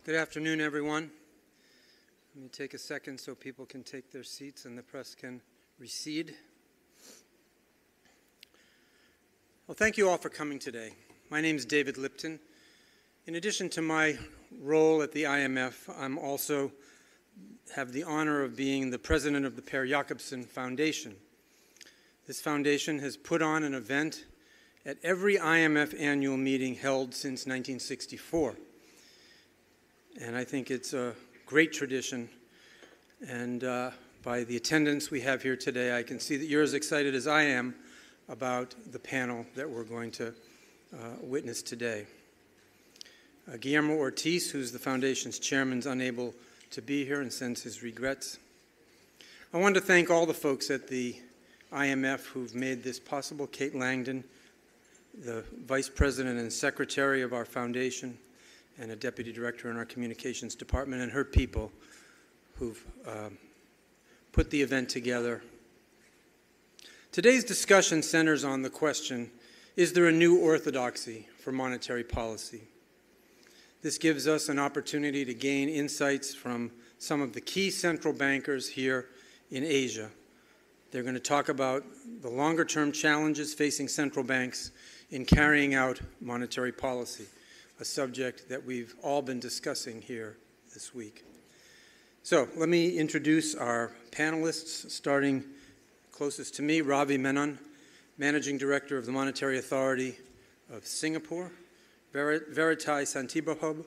Good afternoon, everyone. Let me take a second so people can take their seats and the press can recede. Well, thank you all for coming today. My name is David Lipton. In addition to my role at the IMF, I'm also have the honor of being the president of the Per Jacobsson Foundation. This foundation has put on an event at every IMF annual meeting held since 1964. And I think it's a great tradition. And by the attendance we have here today, I can see that you're as excited as I am about the panel that we're going to witness today. Guillermo Ortiz, who's the foundation's chairman, is unable to be here and sends his regrets. I want to thank all the folks at the IMF who've made this possible. Kate Langdon, the vice president and secretary of our foundation, and a deputy director in our communications department, and her people who've put the event together. Today's discussion centers on the question, is there a new orthodoxy for monetary policy? This gives us an opportunity to gain insights from some of the key central bankers here in Asia. They're going to talk about the longer-term challenges facing central banks in carrying out monetary policy, a subject that we've all been discussing here this week. So let me introduce our panelists, starting closest to me, Ravi Menon, Managing Director of the Monetary Authority of Singapore, Veritai Santibahub,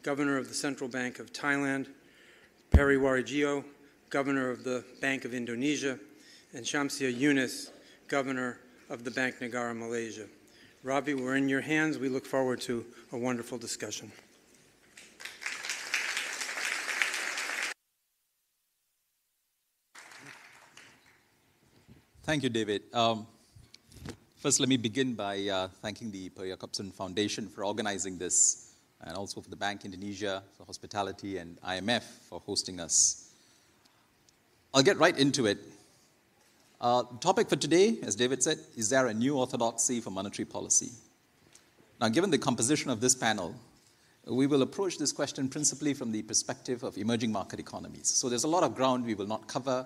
Governor of the Central Bank of Thailand, Peri Warjio, Governor of the Bank of Indonesia, and Shamsia Yunus, Governor of the Bank Negara Malaysia. Ravi, we're in your hands. We look forward to a wonderful discussion. Thank you, David. First, let me begin by thanking the Per Jacobsson Foundation for organizing this, and also for the Bank Indonesia for hospitality and IMF for hosting us. I'll get right into it. The topic for today, as David said, is there a new orthodoxy for monetary policy? Now, given the composition of this panel, we will approach this question principally from the perspective of emerging market economies. So there's a lot of ground we will not cover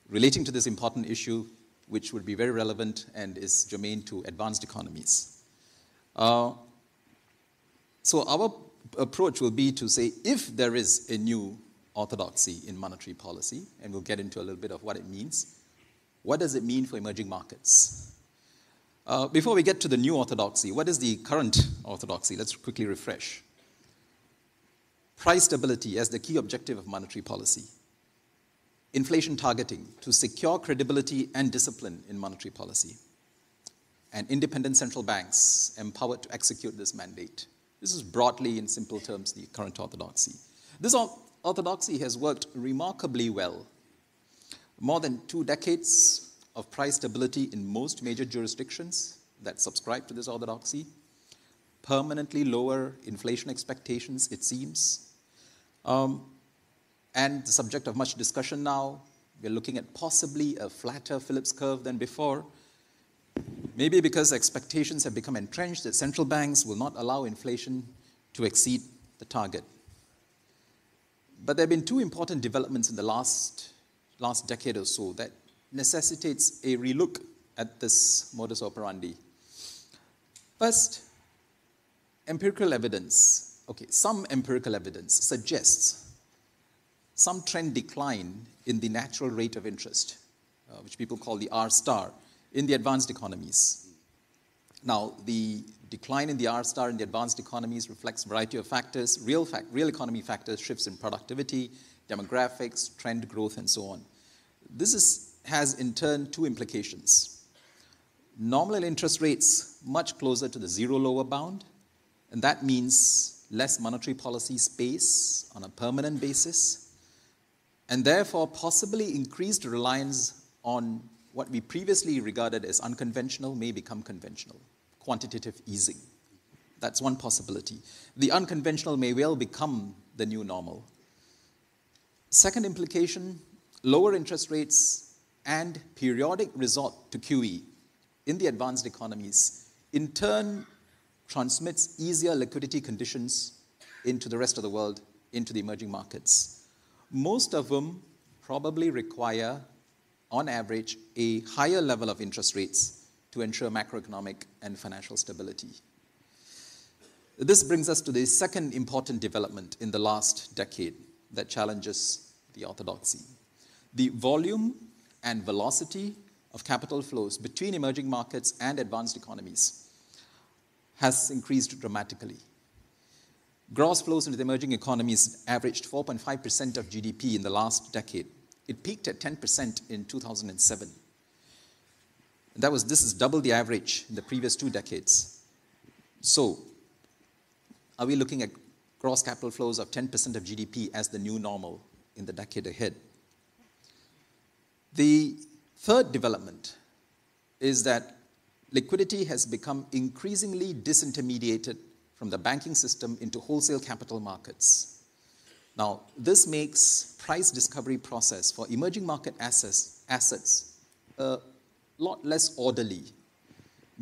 relating to this important issue, which would be very relevant and is germane to advanced economies. So our approach will be to say, if there is a new orthodoxy in monetary policy, and we'll get into a little bit of what it means, what does it mean for emerging markets? Before we get to the new orthodoxy, what is the current orthodoxy? Let's quickly refresh. Price stability as the key objective of monetary policy. Inflation targeting to secure credibility and discipline in monetary policy. And independent central banks empowered to execute this mandate. This is broadly, in simple terms, the current orthodoxy. This orthodoxy has worked remarkably well. More than 2 decades of price stability in most major jurisdictions that subscribe to this orthodoxy. Permanently lower inflation expectations, it seems. And the subject of much discussion now, we're looking at possibly a flatter Phillips curve than before. Maybe because expectations have become entrenched that central banks will not allow inflation to exceed the target. But there have been 2 important developments in the last decade or so that necessitates a relook at this modus operandi. First, empirical evidence. Okay, some empirical evidence suggests some trend decline in the natural rate of interest, which people call the R star, in the advanced economies. Now, the decline in the R star in the advanced economies reflects a variety of factors, real economy factors, shifts in productivity, demographics, trend growth, and so on. This has, in turn, 2 implications. Nominal interest rates much closer to the zero lower bound, and that means less monetary policy space on a permanent basis, and therefore possibly increased reliance on what we previously regarded as unconventional may become conventional, quantitative easing. That's one possibility. The unconventional may well become the new normal. Second implication, lower interest rates and periodic resort to QE in the advanced economies in turn transmits easier liquidity conditions into the rest of the world, into the emerging markets, most of them probably require, on average, a higher level of interest rates to ensure macroeconomic and financial stability. This brings us to the second important development in the last decade that challenges the orthodoxy. The volume and velocity of capital flows between emerging markets and advanced economies has increased dramatically. Gross flows into the emerging economies averaged 4.5% of GDP in the last decade. It peaked at 10% in 2007. This is double the average in the previous 2 decades. So, are we looking at gross capital flows of 10% of GDP as the new normal in the decade ahead? The third development is that liquidity has become increasingly disintermediated from the banking system into wholesale capital markets. Now, this makes price discovery process for emerging market assets a lot less orderly,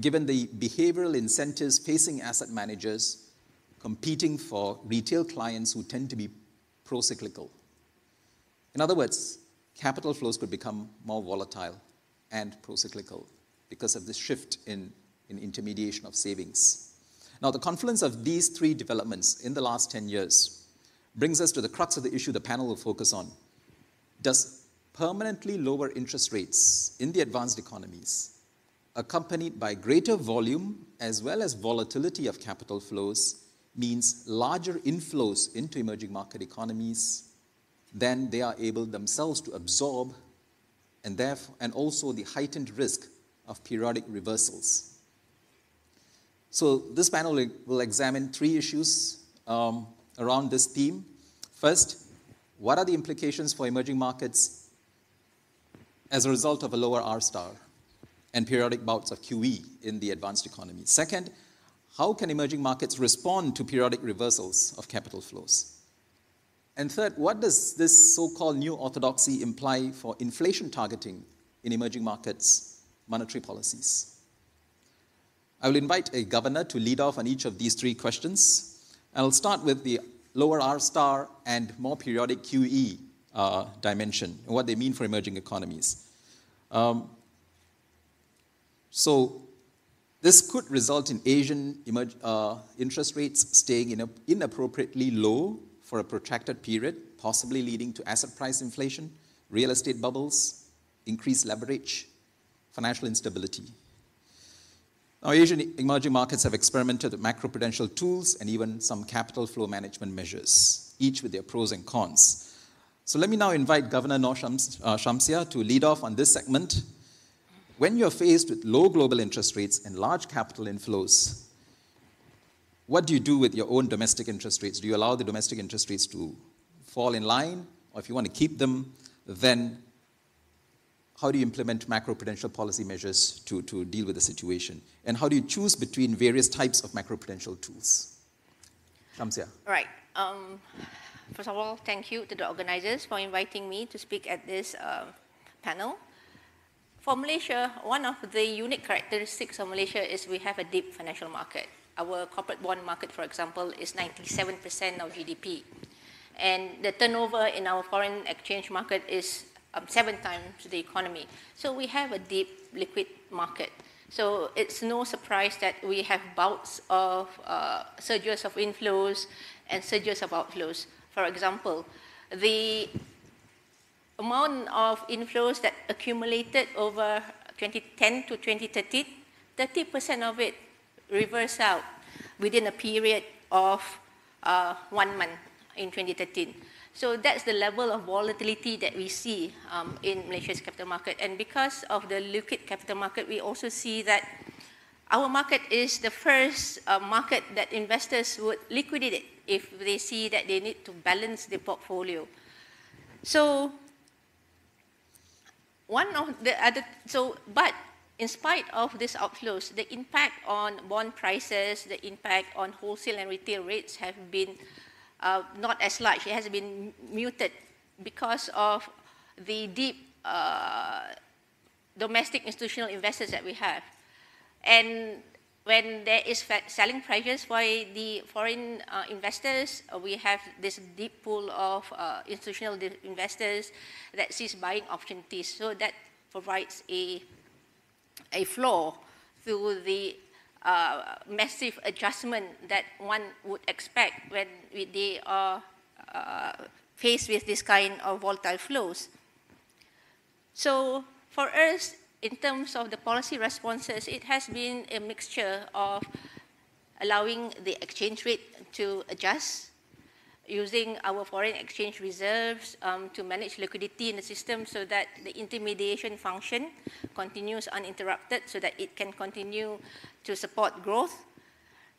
given the behavioral incentives facing asset managers competing for retail clients who tend to be pro-cyclical. In other words, capital flows could become more volatile and pro-cyclical because of this shift in intermediation of savings. Now, the confluence of these 3 developments in the last 10 years brings us to the crux of the issue the panel will focus on. Does permanently lower interest rates in the advanced economies, accompanied by greater volume as well as volatility of capital flows, means larger inflows into emerging market economies than they are able themselves to absorb, and also the heightened risk of periodic reversals? So this panel will examine 3 issues around this theme. First, what are the implications for emerging markets as a result of a lower R star and periodic bouts of QE in the advanced economy? Second, how can emerging markets respond to periodic reversals of capital flows? And third, what does this so-called new orthodoxy imply for inflation targeting in emerging markets' monetary policies? I will invite a governor to lead off on each of these 3 questions. I'll start with the lower R star and more periodic QE dimension, and what they mean for emerging economies. So this could result in Asian interest rates staying inappropriately low for a protracted period, possibly leading to asset price inflation, real estate bubbles, increased leverage, financial instability. Now, Asian emerging markets have experimented with macroprudential tools and even some capital flow management measures, each with their pros and cons. So let me now invite Governor Noor Shamsia to lead off on this segment. When you're faced with low global interest rates and large capital inflows, what do you do with your own domestic interest rates? Do you allow the domestic interest rates to fall in line? Or if you want to keep them, then how do you implement macroprudential policy measures to deal with the situation? And how do you choose between various types of macroprudential tools? Shamsia. Right. First of all, thank you to the organizers for inviting me to speak at this panel. For Malaysia, one of the unique characteristics of Malaysia is we have a deep financial market. Our corporate bond market, for example, is 97% of GDP. And the turnover in our foreign exchange market is 7 times the economy. So we have a deep liquid market. So it's no surprise that we have bouts of surges of inflows and surges of outflows. For example, the amount of inflows that accumulated over 2010 to 2013, 30% of it reversed out within a period of 1 month in 2013. So that's the level of volatility that we see in Malaysia's capital market. And because of the liquid capital market, we also see that our market is the first market that investors would liquidate if they see that they need to balance their portfolio. So but in spite of these outflows, the impact on bond prices, the impact on wholesale and retail rates have been not as large. It has been muted because of the deep domestic institutional investors that we have. And when there is selling pressures for the foreign investors, we have this deep pool of institutional investors that sees buying opportunities. So that provides a floor through the massive adjustment that one would expect when they are faced with this kind of volatile flows. So for us, in terms of the policy responses, it has been a mixture of allowing the exchange rate to adjust, using our foreign exchange reserves to manage liquidity in the system so that the intermediation function continues uninterrupted so that it can continue to support growth.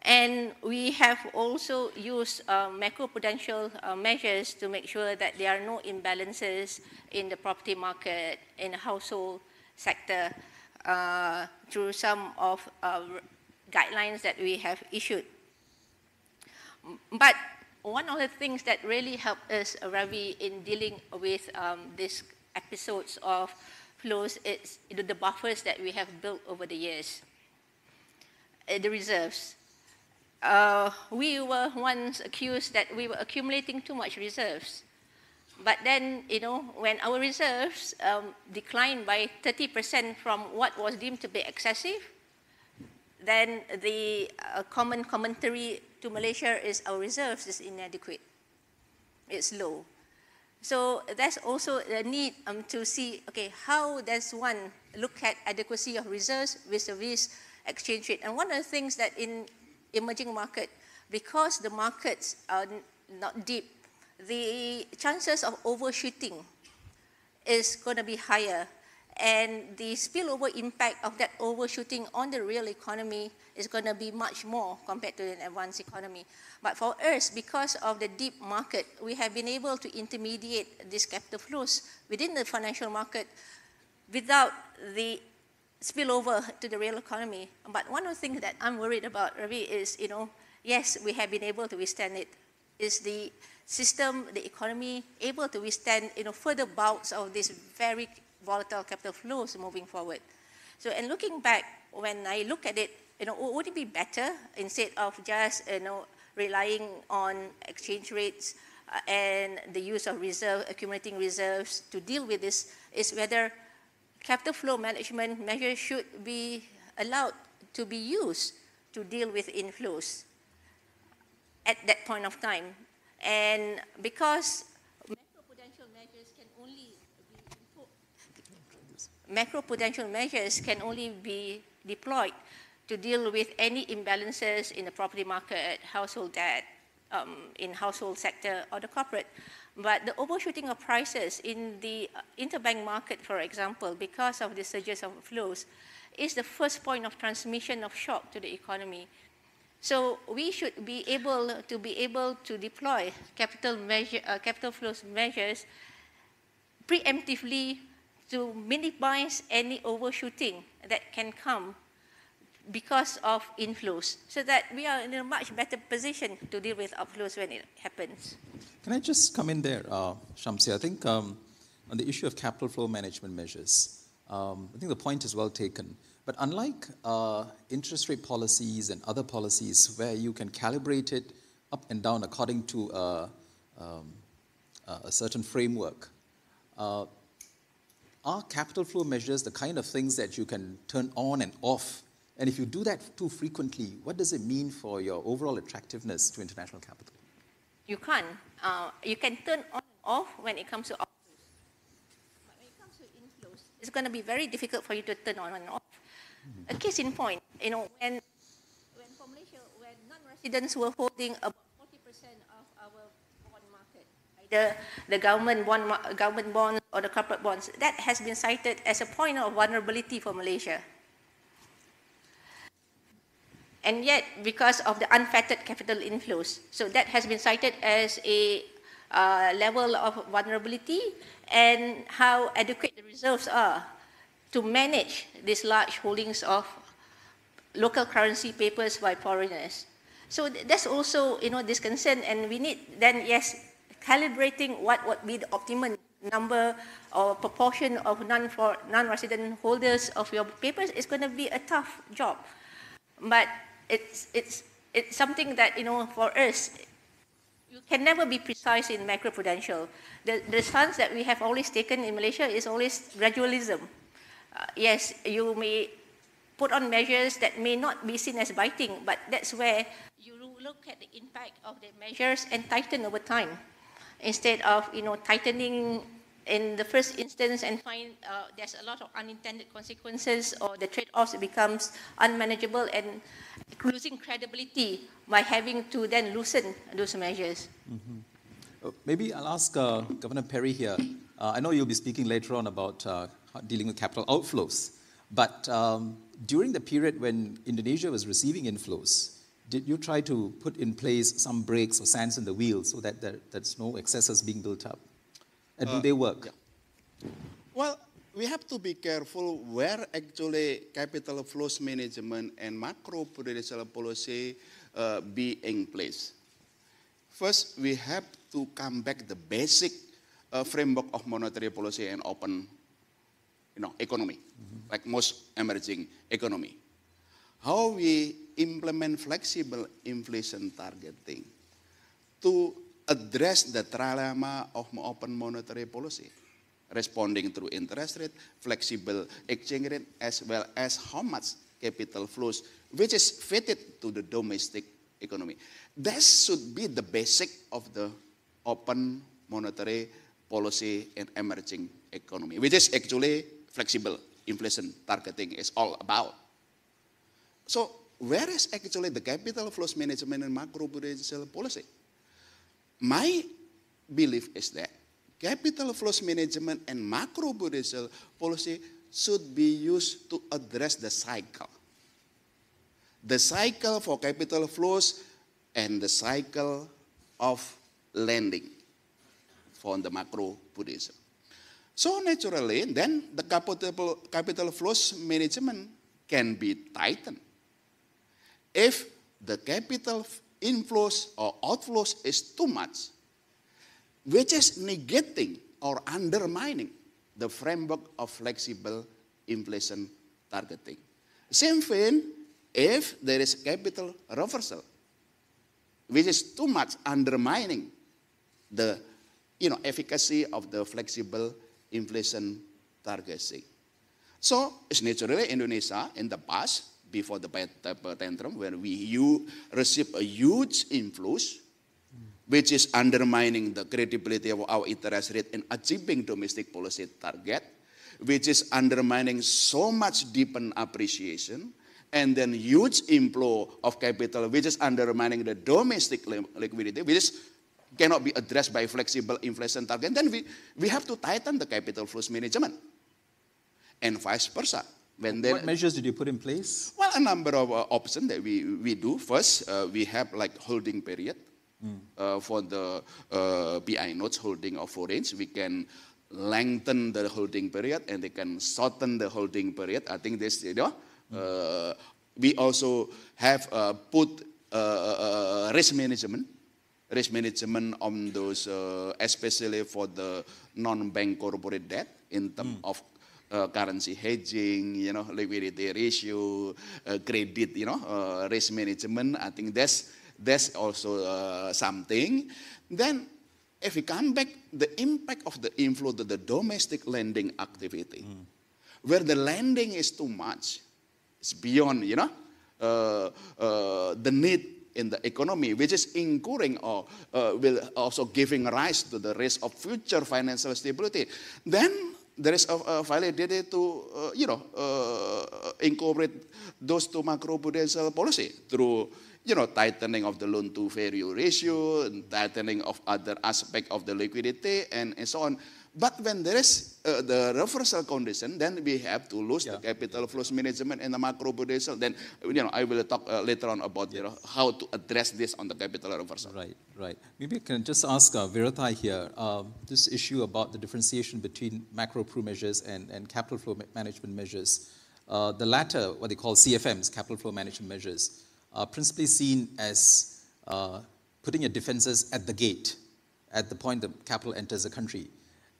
And we have also used macroprudential measures to make sure that there are no imbalances in the property market, in the household sector, through some of guidelines that we have issued. But one of the things that really helped us, Ravi, in dealing with these episodes of flows is the buffers that we have built over the years, the reserves. We were once accused that we were accumulating too much reserves. But then, when our reserves declined by 30% from what was deemed to be excessive, then the common commentary to Malaysia is our reserves is inadequate. It's low. So that's also the need to see, okay, how does one look at adequacy of reserves vis-a-vis exchange rate? And one of the things that in emerging market, because the markets are not deep, the chances of overshooting is going to be higher, and the spillover impact of that overshooting on the real economy is going to be much more compared to an advanced economy. But for us, because of the deep market, we have been able to intermediate these capital flows within the financial market without the spillover to the real economy. But one of the things that I'm worried about, Ravi, is, yes, we have been able to withstand it. Is the system, the economy, able to withstand, further bouts of these very volatile capital flows moving forward? So, and looking back, when I look at it, would it be better instead of just, relying on exchange rates and the use of accumulating reserves to deal with this, is whether capital flow management measures should be allowed to be used to deal with inflows at that point of time. And because macroprudential measures can only be deployed to deal with any imbalances in the property market, household debt, in household sector or the corporate. But the overshooting of prices in the interbank market, for example, because of the surges of flows, is the first point of transmission of shock to the economy. So we should be able to deploy capital flows measures preemptively to minimize any overshooting that can come because of inflows, so that we are in a much better position to deal with outflows when it happens. Can I just come in there, Shamsi? I think on the issue of capital flow management measures, I think the point is well taken. But unlike interest rate policies and other policies where you can calibrate it up and down according to a certain framework, are capital flow measures the kind of things that you can turn on and off? And if you do that too frequently, what does it mean for your overall attractiveness to international capital? You can't. You can turn on and off when it comes to outflows. But when it comes to inflows, it's going to be very difficult for you to turn on and off. A case in point, when for Malaysia, when non-residents were holding about 40% of our bond market, either the government bonds or the corporate bonds, that has been cited as a point of vulnerability for Malaysia. And yet, because of the unfettered capital inflows, so that has been cited as a level of vulnerability and how adequate the reserves are to manage these large holdings of local currency papers by foreigners. So that's also, this concern, and we need then, yes, calibrating what would be the optimum number or proportion of non-resident holders of your papers is going to be a tough job. but it's something that, for us, you can never be precise in macroprudential. The stance that we have always taken in Malaysia is always gradualism. Yes, you may put on measures that may not be seen as biting, but that's where you look at the impact of the measures and tighten over time, instead of tightening in the first instance and find there's a lot of unintended consequences, or the trade-offs becomes unmanageable and losing credibility by having to then loosen those measures. Maybe I'll ask Governor Perry here. I know you'll be speaking later on about dealing with capital outflows, but during the period when Indonesia was receiving inflows, did you try to put in place some brakes or sands in the wheels so that there's no excesses being built up? And do they work? Yeah. Well, we have to be careful where actually capital flows management and macroprudential policy be in place. First, we have to come back the basic framework of monetary policy and open, economy, like most emerging economy. How we implement flexible inflation targeting to address the trilemma of open monetary policy, responding through interest rate, flexible exchange rate, as well as how much capital flows, which is fitted to the domestic economy. That should be the basic of the open monetary policy and emerging economy, which is actually flexible inflation targeting is all about. So where is actually the capital flows management and macroprudential policy? My belief is that capital flows management and macroprudential policy should be used to address the cycle. The cycle for capital flows and the cycle of lending for the macroprudential. So naturally, then the capital flows management can be tightened. If the capital inflows or outflows is too much, which is negating or undermining the framework of flexible inflation targeting. Same thing, if there is capital reversal, which is too much undermining the efficacy of the flexible inflation targeting. So it's naturally Indonesia in the past, before the taper tantrum, when we receive a huge inflows, which is undermining the credibility of our interest rate in achieving domestic policy target, which is undermining so much deepened appreciation, and then huge inflow of capital, which is undermining the domestic liquidity, which cannot be addressed by flexible inflation target. Then we have to tighten the capital flows management, and vice versa. What measures did you put in place? Well, a number of options that we do. First, we have like holding period for the BI notes holding of foreign. We can lengthen the holding period and they can shorten the holding period. I think this, we also have put risk management on those, especially for the non-bank corporate debt in terms of currency hedging, liquidity ratio, credit, risk management. I think that's also something. Then, if we come back, the impact of the inflow to the domestic lending activity, where the lending is too much, it's beyond, the need in the economy, which is incurring or will also giving rise to the risk of future financial stability. Then there is a validity to, incorporate those to macroprudential policy through, tightening of the loan-to-value ratio, and tightening of other aspects of the liquidity, and so on. But when there is the reversal condition, then we have to lose the capital flows management and the macroprudential. Then, I will talk later on about how to address this on the capital reversal. Right. Maybe I can just ask Virathai here, this issue about the differentiation between macro-pru measures and capital flow management measures. The latter, what they call CFMs, capital flow management measures, are principally seen as putting your defenses at the gate, at the point the capital enters the country.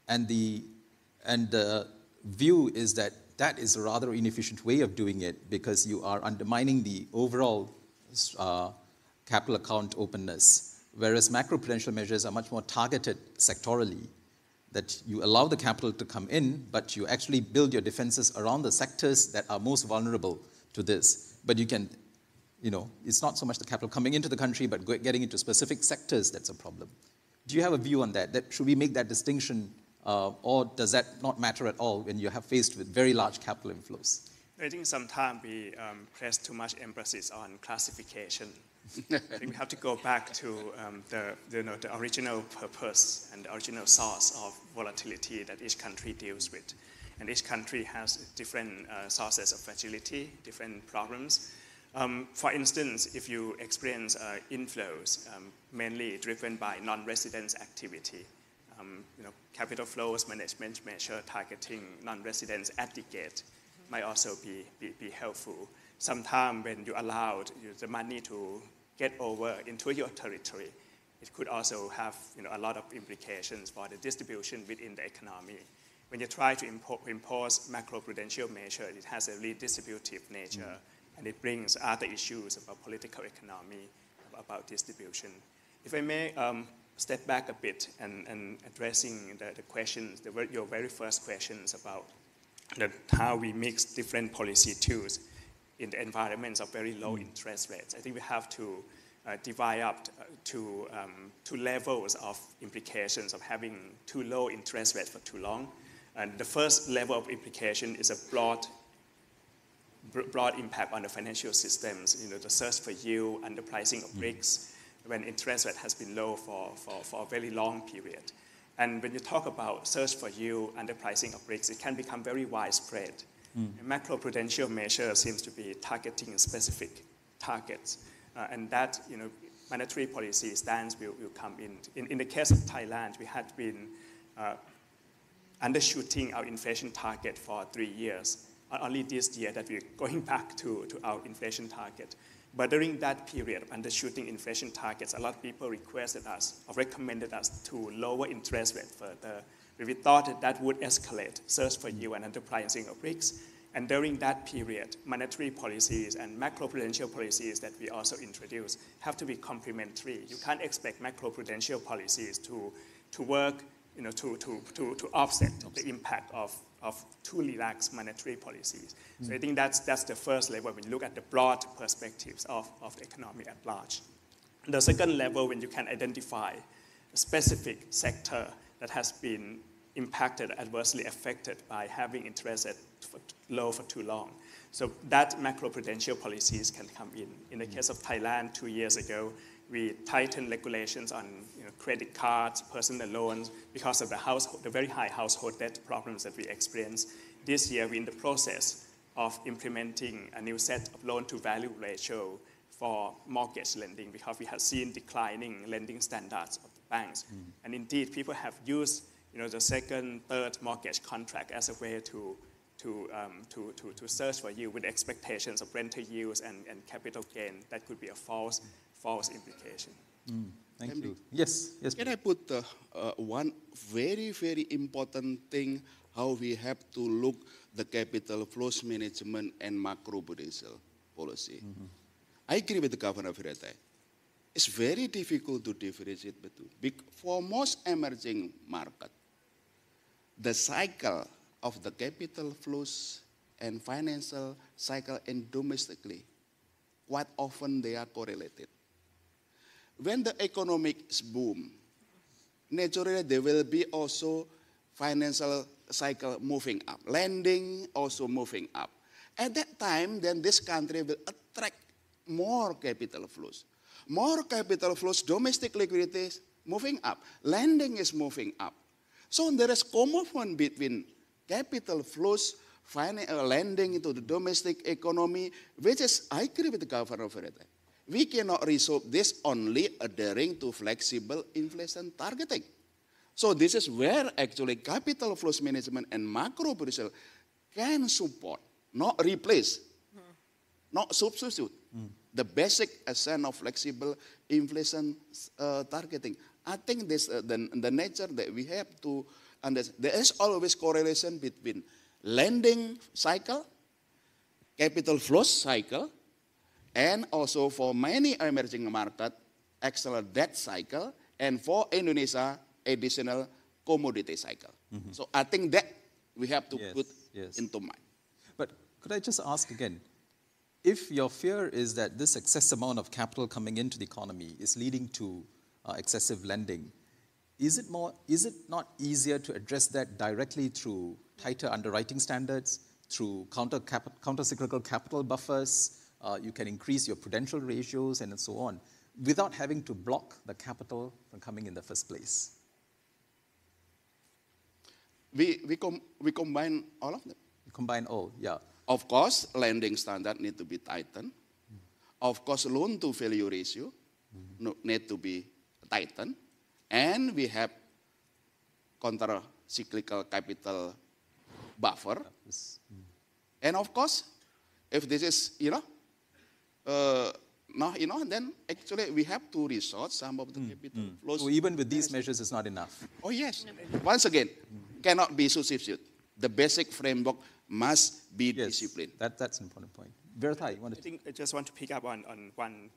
And the view is that that is a rather inefficient way of doing it because you are undermining the overall capital account openness, whereas macroprudential measures are much more targeted sectorally, that you allow the capital to come in, but you actually build your defenses around the sectors that are most vulnerable to this. But you can, it's not so much the capital coming into the country, but getting into specific sectors that's a problem. Do you have a view on that? Should we make that distinction, or does that not matter at all when you have faced with very large capital inflows? I think sometimes we place too much emphasis on classification. I think we have to go back to the original purpose and the original source of volatility that each country deals with. And each country has different sources of fragility, different problems. For instance, if you experience inflows mainly driven by non-residence activity, capital flows management measure targeting non-residents at the gate might also be helpful. Sometimes when you allow the money to get over into your territory, it could also have a lot of implications for the distribution within the economy. When you try to impose macroprudential measure, it has a redistributive nature, and it brings other issues about political economy, about distribution. If I may step back a bit and addressing the questions, your very first questions about how we mix different policy tools in the environments of very low interest rates. I think we have to divide up to levels of implications of having too low interest rates for too long. And the first level of implication is a broad impact on the financial systems, the search for yield, underpricing of risks, when interest rate has been low for a very long period. And when you talk about search for yield, underpricing of risks, it can become very widespread. Macroprudential measure seems to be targeting specific targets, and that monetary policy stance will come in. In the case of Thailand, we had been undershooting our inflation target for 3 years. Only this year that we're going back to our inflation target. But during that period of undershooting inflation targets, a lot of people requested us or recommended us to lower interest rate further. We thought that would escalate search for yield and underpricing of risks. And during that period, monetary policies and macroprudential policies that we also introduced have to be complementary. You can't expect macroprudential policies to work, to offset the impact of too relaxed monetary policies. So I think that's the first level when you look at the broad perspectives of the economy at large. The second level, when you can identify a specific sector that has been impacted, adversely affected by having interest rate low for too long. So that macroprudential policies can come in. In the case of Thailand 2 years ago, we tightened regulations on credit cards, personal loans, because of the very high household debt problems that we experienced. This year, we're in the process of implementing a new set of loan-to-value ratio for mortgage lending because we have seen declining lending standards of the banks. And indeed, people have used the second, third mortgage contract as a way to search for yield with expectations of rental yields and capital gain. That could be a false implication. Thank you. Yes. Can I put one very, very important thing, how we have to look the capital flows management and macroprudential policy. I agree with the Governor Virete. It's very difficult to differentiate between. For most emerging markets, the cycle of the capital flows and financial cycle and domestically, quite often they are correlated. When the economic boom, naturally there will be also financial cycle moving up, lending also moving up. At that time, then this country will attract more capital flows. More capital flows, domestic liquidity is moving up, lending is moving up. So there is co-movement between capital flows, lending into the domestic economy, which is, I agree with the Governor of Virete. We cannot resolve this only adhering to flexible inflation targeting. So this is where actually capital flows management and macroprudential can support, not replace, not substitute the basic essence of flexible inflation targeting. I think this the nature that we have to understand. There is always correlation between lending cycle, capital flows cycle, and also for many emerging markets, external debt cycle, and for Indonesia, additional commodity cycle. So I think that we have to put into mind. But could I just ask again, if your fear is that this excess amount of capital coming into the economy is leading to excessive lending, is it not easier to address that directly through tighter underwriting standards, through counter-cyclical capital buffers? You can increase your prudential ratios and so on, without having to block the capital from coming in the first place. We combine all of them. You combine all, yeah. Of course, lending standard need to be tightened. Of course, loan-to-value ratio need to be tightened. And we have counter-cyclical capital buffer. And of course, if this is, then actually we have to resort some of the capital flows. So even with these measures, it's not enough. Oh yes. Once again, cannot be substitute. The basic framework must be discipline. That's an important point. Verthai, you want to? I think I just want to pick up on one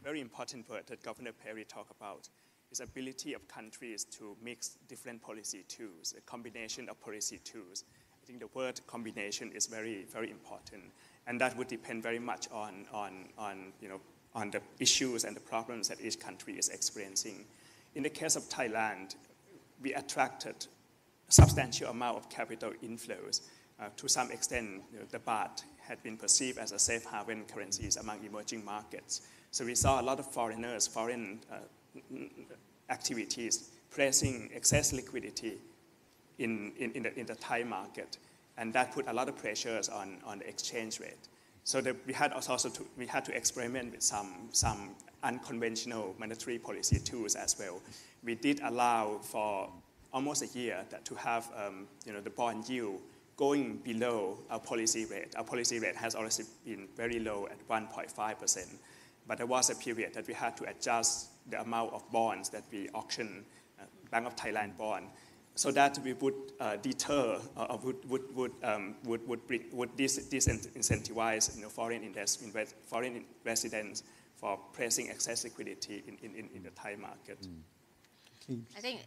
very important word that Governor Perry talked about, is ability of countries to mix different policy tools, a combination of policy tools. I think the word combination is very, very important. And that would depend very much on the issues and the problems that each country is experiencing. In the case of Thailand, we attracted a substantial amount of capital inflows. To some extent, the baht had been perceived as a safe haven currencies among emerging markets. So we saw a lot of foreigners, foreign activities, placing excess liquidity in the Thai market. And that put a lot of pressures on the exchange rate. So we had to experiment with some unconventional monetary policy tools as well. We did allow for almost a year to have the bond yield going below our policy rate. Our policy rate has always been very low at 1.5%. But there was a period that we had to adjust the amount of bonds that we auctioned, Bank of Thailand bond, so that we would deter or would disincentivize foreign residents for placing excess liquidity in the Thai market. I think,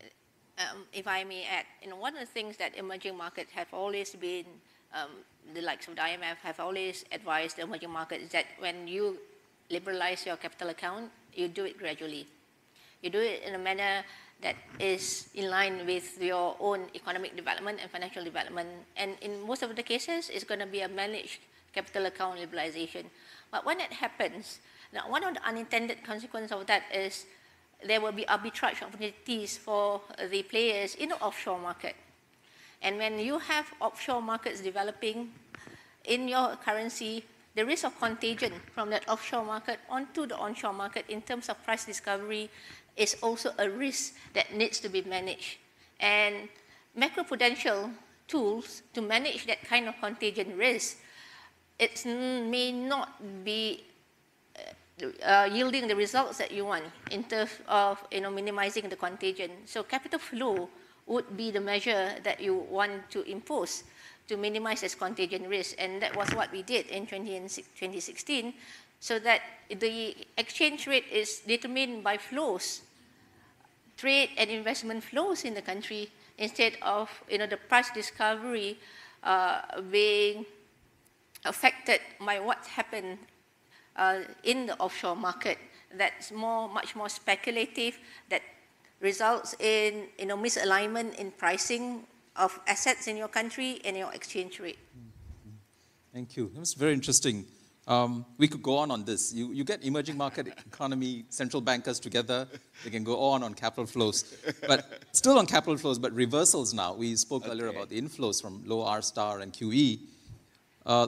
if I may add, one of the things that emerging markets have always been, the likes of the IMF have always advised the emerging markets is that when you liberalize your capital account, you do it gradually. You do it in a manner that is in line with your own economic development and financial development. And in most of the cases, it's going to be a managed capital account liberalization. But when it happens, now one of the unintended consequences of that is there will be arbitrage opportunities for the players in the offshore market. And when you have offshore markets developing in your currency, the risk of contagion from that offshore market onto the onshore market in terms of price discovery is also a risk that needs to be managed. And macroprudential tools to manage that kind of contagion risk, it may not be yielding the results that you want in terms of minimizing the contagion. So capital flow would be the measure that you want to impose to minimize this contagion risk. And that was what we did in 2016, so that the exchange rate is determined by flows, trade and investment flows in the country, instead of the price discovery being affected by what happened in the offshore market. That's much more speculative, that results in misalignment in pricing of assets in your country and your exchange rate. Thank you. That was very interesting. We could go on this. You get emerging market economy central bankers together. They can go on capital flows. But still on capital flows, but reversals now. We spoke earlier about the inflows from low R star and QE.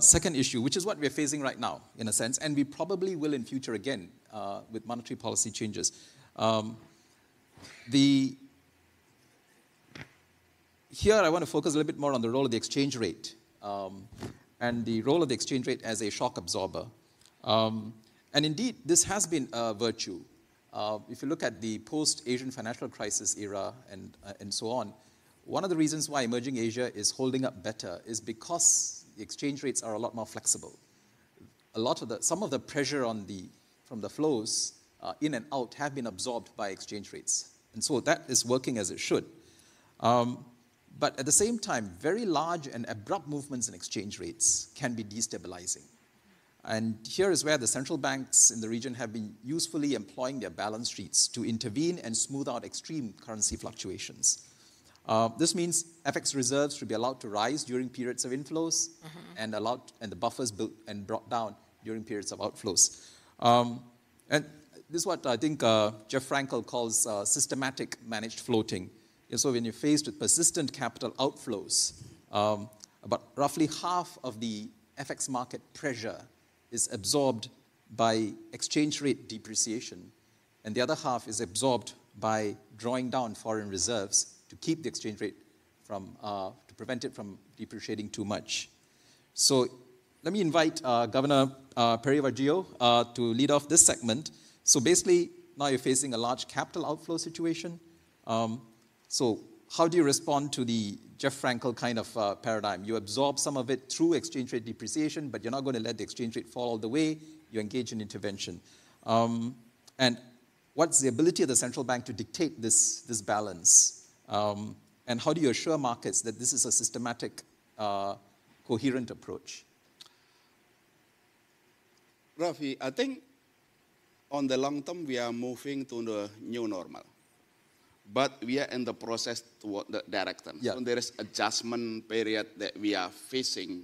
Second issue, which is what we're facing right now, in a sense, and we probably will in future again with monetary policy changes. Here I want to focus a little bit more on the role of the exchange rate and the role of the exchange rate as a shock absorber. And indeed, this has been a virtue. If you look at the post-Asian financial crisis era and so on, one of the reasons why emerging Asia is holding up better is because the exchange rates are a lot more flexible. Some of the pressure from the flows in and out have been absorbed by exchange rates. And so that is working as it should. But at the same time, very large and abrupt movements in exchange rates can be destabilizing. And here is where the central banks in the region have been usefully employing their balance sheets to intervene and smooth out extreme currency fluctuations. This means FX reserves should be allowed to rise during periods of inflows and the buffers built and brought down during periods of outflows. And this is what I think Jeff Frankel calls systematic managed floating. And so when you're faced with persistent capital outflows, about roughly half of the FX market pressure is absorbed by exchange rate depreciation, and the other half is absorbed by drawing down foreign reserves to keep the exchange rate to prevent it from depreciating too much. So let me invite Governor Per Jacobsson to lead off this segment. So basically, now you're facing a large capital outflow situation. So how do you respond to the Jeff Frankel kind of paradigm? You absorb some of it through exchange rate depreciation, but you're not going to let the exchange rate fall all the way. You engage in intervention. And what's the ability of the central bank to dictate this balance? And how do you assure markets that this is a systematic, coherent approach? Rafi, I think on the long term, we are moving to the new normal. But we are in the process toward the direction. Yeah. So there is adjustment period that we are facing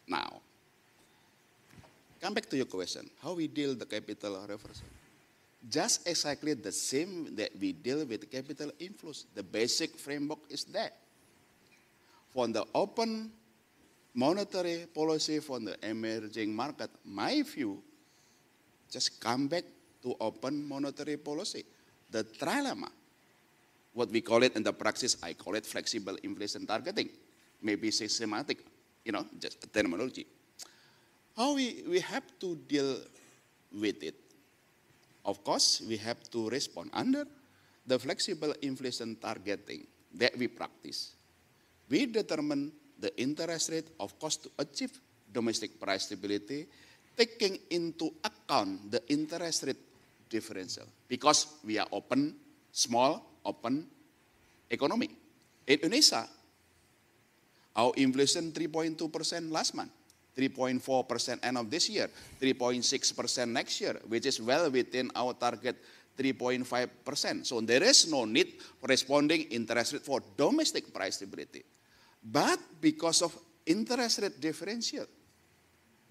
now. Come back to your question, how we deal the capital reversal. Just exactly the same that we deal with capital inflows. The basic framework is there. For the open monetary policy for the emerging market, my view, just come back to open monetary policy. The trilemma, what we call it in the practice, I call it flexible inflation targeting. Maybe systematic, just a terminology. How we have to deal with it? Of course, we have to respond under the flexible inflation targeting that we practice. We determine the interest rate, of course, to achieve domestic price stability, taking into account the interest rate differential. Because we are small, open economy. In Indonesia, our inflation 3.2% last month, 3.4% end of this year, 3.6% next year, which is well within our target 3.5%. So there is no need for responding interest rate for domestic price stability. But because of interest rate differential,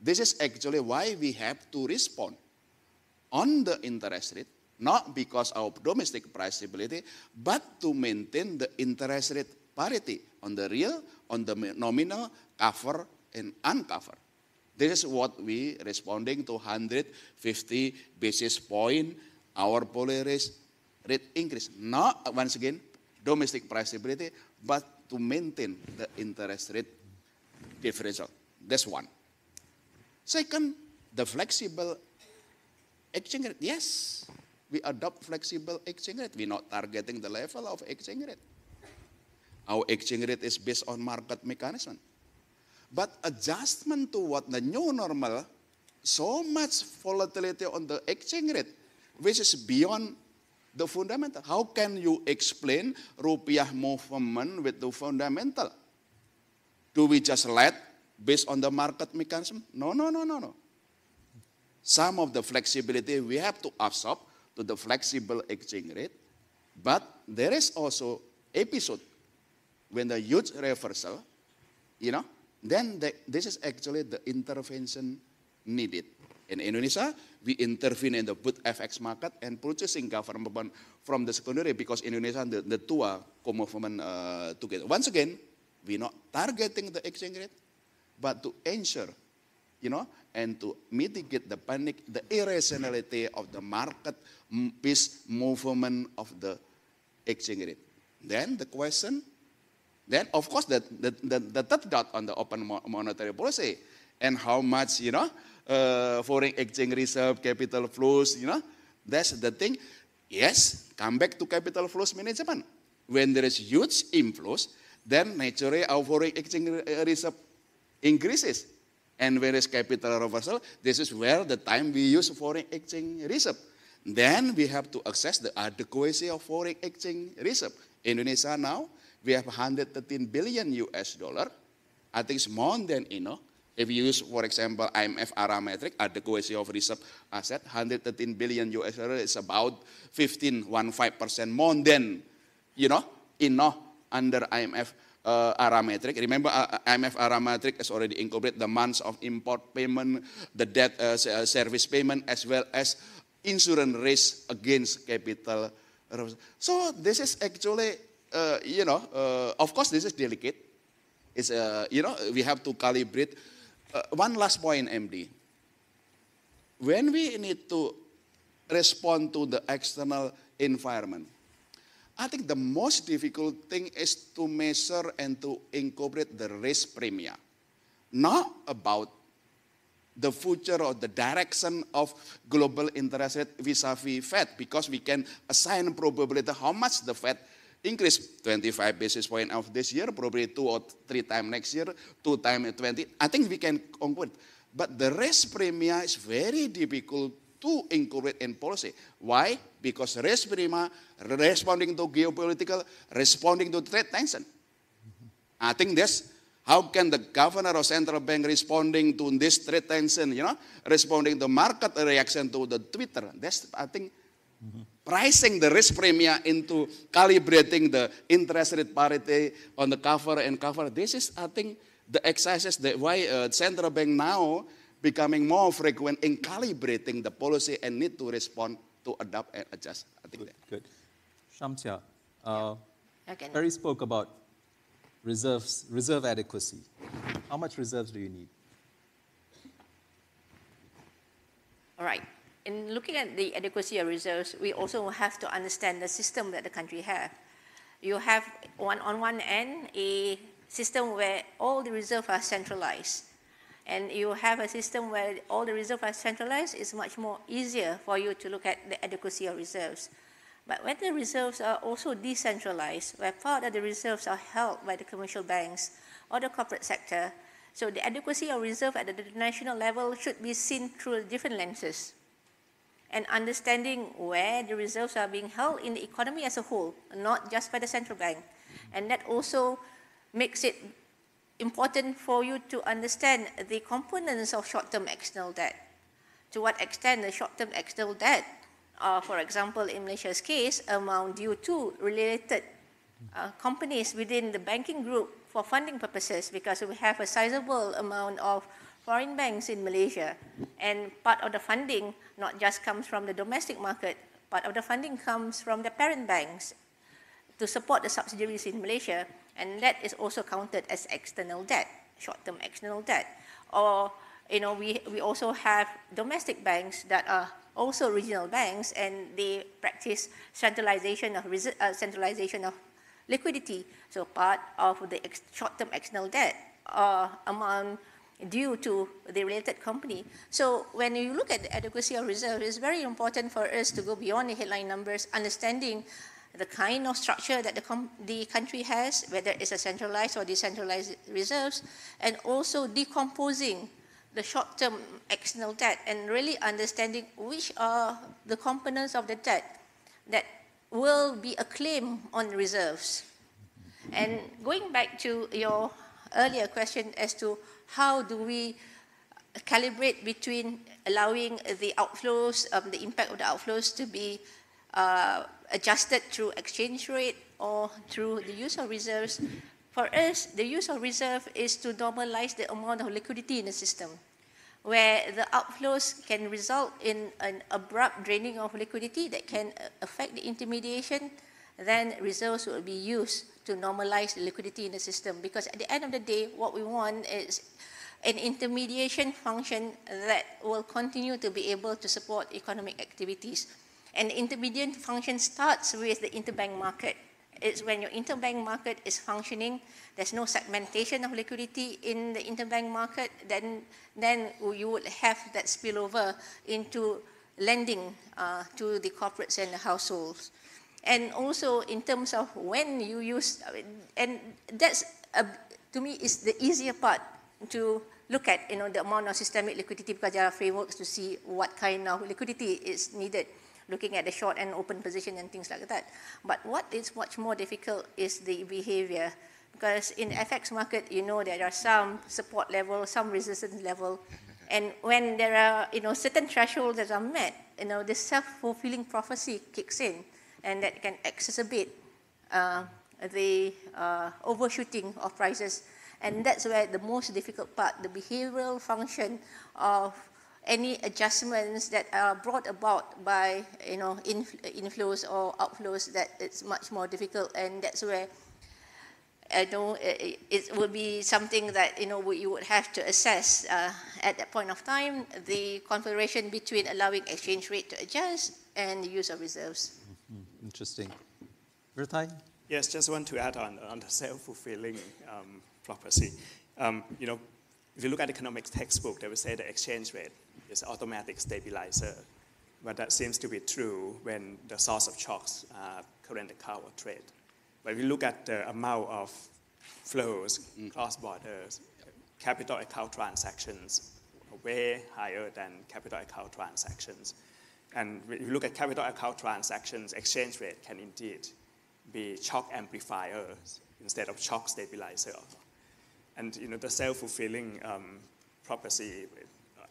this is actually why we have to respond on the interest rate, not because of domestic price stability, but to maintain the interest rate parity on the real, on the nominal, cover, and uncover. This is what we responding to 150 basis point our policy rate increase. Not, once again, domestic price stability, but to maintain the interest rate differential. That's one. Second, the flexible exchange rate. Yes, we adopt flexible exchange rate. We're not targeting the level of exchange rate. Our exchange rate is based on market mechanism. But adjustment to what the new normal, so much volatility on the exchange rate, which is beyond the fundamental. How can you explain rupiah movement with the fundamental? Do we just let based on the market mechanism? No. Some of the flexibility we have to absorb to the flexible exchange rate, but there is also episode when the huge reversal, then this is actually the intervention needed. In Indonesia, we intervene in the both FX market and purchasing government bond from the secondary because Indonesia, the two are co-movement together. Once again, we're not targeting the exchange rate, but to ensure, and to mitigate the panic, the irrationality of the market-based movement of the exchange rate. Then the question, of course, the third dot on the open monetary policy and how much, foreign exchange reserve, capital flows, that's the thing. Yes, come back to capital flows management. When there is huge inflows, then naturally our foreign exchange reserve increases. And where is capital reversal? This is where the time we use foreign exchange reserve. Then we have to access the adequacy of foreign exchange reserve. Indonesia now, we have 113 billion US dollar. I think it's more than enough. If you use, for example, IMF parametric, adequacy of reserve asset, 113 billion US dollar is about 15% more than, enough under IMF parametric. Remember, IMF parametric has already incorporated the months of import payment, the debt service payment, as well as insurance risk against capital. So this is actually, of course, this is delicate. It's, we have to calibrate. One last point, MD. When we need to respond to the external environment, I think the most difficult thing is to measure and to incorporate the risk premia. Not about the future or the direction of global interest rate vis-a-vis Fed, because we can assign probability how much the Fed increase, 25 basis points of this year, probably 2 or 3 times next year, 2 times 20. I think we can conclude. But the risk premia is very difficult to incorporate in policy. Why? Because risk premia responding to geopolitical, responding to trade tension. I think that's how can the governor or central bank responding to this trade tension, responding to market reaction to the Twitter. That's, I think, pricing the risk premia into calibrating the interest rate parity on the cover and cover. This is, I think, the exercises that why central bank now becoming more frequent in calibrating the policy and need to respond to adapt and adjust. I think that. Good. Shamsia, Okay. Perry spoke about reserve adequacy. How much reserves do you need? All right. In looking at the adequacy of reserves, we also have to understand the system that the country has. You have, on one end, a system where all the reserves are centralized. And you have a system where all the reserves are centralized, it's much more easier for you to look at the adequacy of reserves. But when the reserves are also decentralized, where part of the reserves are held by the commercial banks or the corporate sector, so the adequacy of reserve at the national level should be seen through different lenses. And understanding where the reserves are being held in the economy as a whole, not just by the central bank. And that also makes it important for you to understand the components of short-term external debt. To what extent the short-term external debt, for example, in Malaysia's case, amount due to related companies within the banking group for funding purposes, because we have a sizable amount of foreign banks in Malaysia, and part of the funding not just comes from the domestic market, part of the funding comes from the parent banks to support the subsidiaries in Malaysia, and that is also counted as external debt, short-term external debt. Or, we also have domestic banks that are also regional banks, and they practice centralization of liquidity. So part of the short-term external debt amount due to the related company. So when you look at the adequacy of reserve, it's very important for us to go beyond the headline numbers, understanding the kind of structure that the country has, whether it's a centralized or decentralized reserves, and also decomposing the short-term external debt and really understanding which are the components of the debt that will be a claim on reserves. And going back to your earlier question as to how do we calibrate between allowing the outflows, the impact of the outflows to be adjusted through exchange rate or through the use of reserves. For us, the use of reserve is to normalize the amount of liquidity in the system, where the outflows can result in an abrupt draining of liquidity that can affect the intermediation. Then reserves will be used to normalize the liquidity in the system, because at the end of the day, what we want is an intermediation function that will continue to be able to support economic activities. And the intermediate function starts with the interbank market. It's when your interbank market is functioning, there's no segmentation of liquidity in the interbank market, then you would have that spillover into lending to the corporates and the households. And also in terms of when you use, and that's, to me, is the easier part to look at, the amount of systemic liquidity, because there are frameworks to see what kind of liquidity is needed, looking at the short and open position and things like that. But what is much more difficult is the behavior, because in the FX market, there are some support level, some resistance level, and when there are, certain thresholds that are met, the self-fulfilling prophecy kicks in, and that can exacerbate the overshooting of prices. And that's where the most difficult part, the behavioral function of any adjustments that are brought about by, inflows or outflows, that it's much more difficult. And that's where, it will be something that, you would have to assess at that point of time, the configuration between allowing exchange rate to adjust and the use of reserves. Mm-hmm. Interesting. Virthai? Yes, just want to add on the self-fulfilling prophecy. If you look at economics textbook, they will say the exchange rate is automatic stabilizer, but that seems to be true when the source of shocks are current account or trade. But if you look at the amount of flows, cross-borders, capital account transactions are way higher than capital account transactions. And if you look at capital account transactions, exchange rate can indeed be shock amplifiers instead of shock stabilizer. And the self-fulfilling prophecy,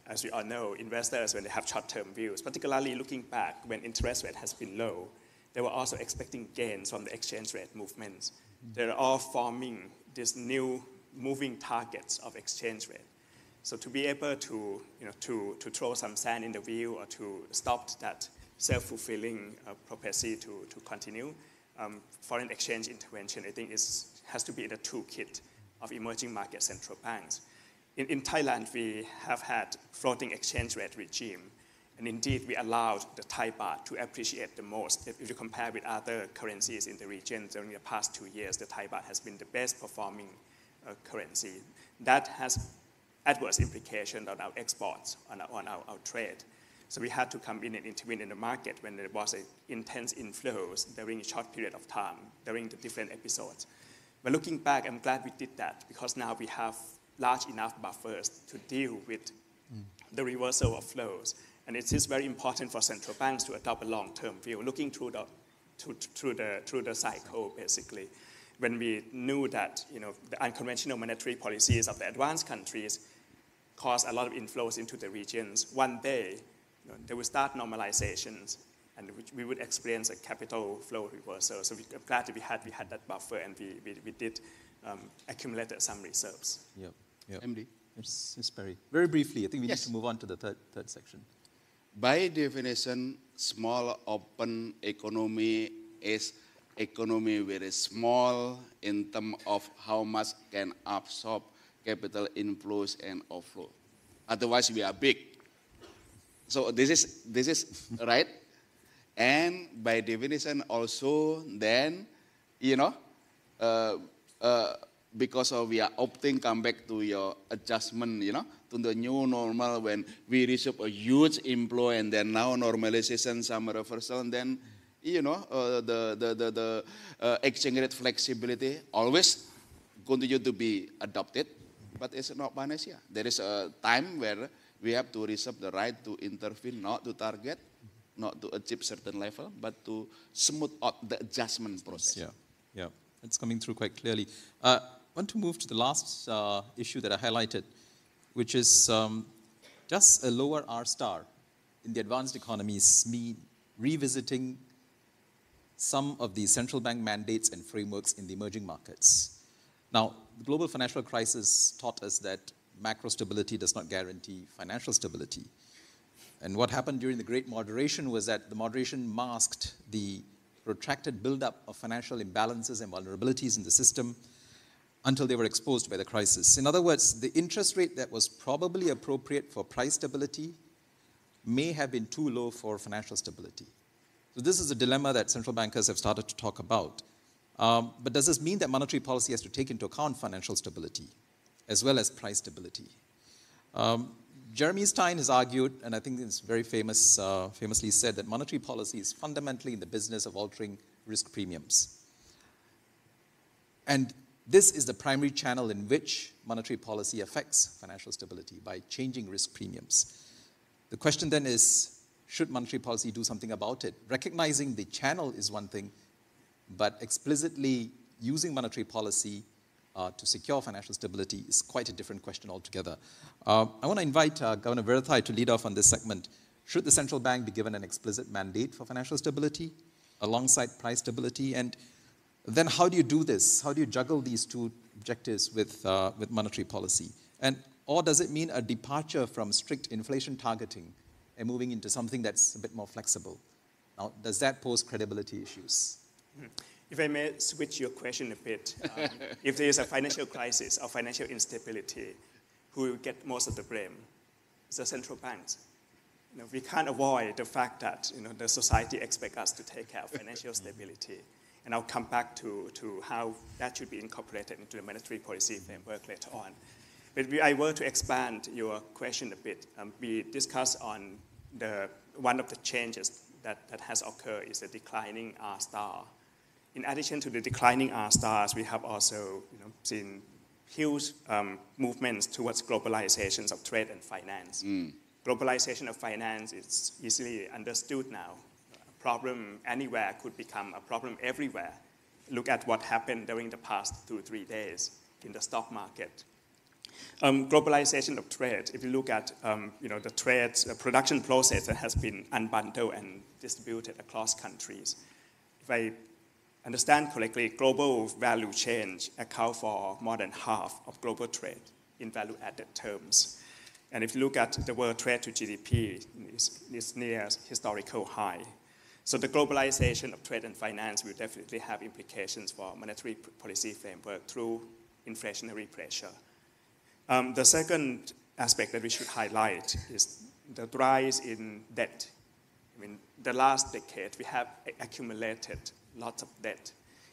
as we all know, investors, when they have short-term views, particularly looking back when interest rate has been low, they were also expecting gains from the exchange rate movements. They're all forming these new moving targets of exchange rate. So to be able to, to throw some sand in the wheel or to stop that self-fulfilling prophecy to continue, foreign exchange intervention, I think, has to be in the toolkit of emerging market central banks. In Thailand, we have had floating exchange rate regime, and indeed we allowed the Thai baht to appreciate the most. If you compare with other currencies in the region during the past 2 years, the Thai baht has been the best performing currency. That has adverse implications on our exports, on our trade. So we had to come in and intervene in the market when there was intense inflows during a short period of time, during the different episodes. But looking back, I'm glad we did that, because now we have large enough buffers to deal with the reversal of flows. And it is very important for central banks to adopt a long-term view, looking through the cycle, basically. When we knew that the unconventional monetary policies of the advanced countries caused a lot of inflows into the regions, one day they will start normalizations, and we would experience a capital flow reversal. So I'm glad that we had that buffer, and we did accumulate some reserves. Yep. MD? It's very briefly. I think we need to move on to the third section. By definition, small open economy is economy very small in terms of how much can absorb capital inflows and outflow. Otherwise, we are big. So this is right. And by definition also, then, because we are opting, come back to your adjustment, to the new normal when we receive a huge inflow and then now normalization, some reversal, and then, the exchange rate flexibility always continue to be adopted, but it's not panacea. There is a time where we have to reserve the right to intervene, not to target, not to achieve certain level, but to smooth out the adjustment process. Yeah, it's coming through quite clearly. I want to move to the last issue that I highlighted, which is does a lower R star in the advanced economies mean revisiting some of the central bank mandates and frameworks in the emerging markets? Now, the global financial crisis taught us that macro stability does not guarantee financial stability. And what happened during the Great Moderation was that the moderation masked the protracted buildup of financial imbalances and vulnerabilities in the system until they were exposed by the crisis. In other words, the interest rate that was probably appropriate for price stability may have been too low for financial stability. So this is a dilemma that central bankers have started to talk about. But does this mean that monetary policy has to take into account financial stability as well as price stability? Jeremy Stein has argued, and I think it's very famously said, that monetary policy is fundamentally in the business of altering risk premiums. And this is the primary channel in which monetary policy affects financial stability, by changing risk premiums. The question then is, should monetary policy do something about it? Recognizing the channel is one thing, but explicitly using monetary policy to secure financial stability is quite a different question altogether. I want to invite Governor Virathai to lead off on this segment. Should the central bank be given an explicit mandate for financial stability alongside price stability? And then how do you do this? How do you juggle these two objectives with monetary policy? Or does it mean a departure from strict inflation targeting and moving into something that's a bit more flexible? Now, does that pose credibility issues? If I may switch your question a bit, if there is a financial crisis or financial instability, who will get most of the blame? It's the central banks. We can't avoid the fact that the society expects us to take care of financial stability. And I'll come back to how that should be incorporated into the monetary policy framework later on. But if I were to expand your question a bit, we discussed on one of the changes that has occurred is the declining R star. In addition to the declining R stars, we have also seen huge movements towards globalizations of trade and finance. Globalization of finance is easily understood now. A problem anywhere could become a problem everywhere. Look at what happened during the past 2-3 days in the stock market. Globalization of trade, if you look at the trade production process that has been unbundled and distributed across countries. If I understand correctly, global value chain account for more than half of global trade in value-added terms. And if you look at the world trade to GDP, it's near historical high. So the globalization of trade and finance will definitely have implications for monetary policy framework through inflationary pressure. The second aspect that we should highlight is the rise in debt. I mean, the last decade, we have accumulated lots of debt.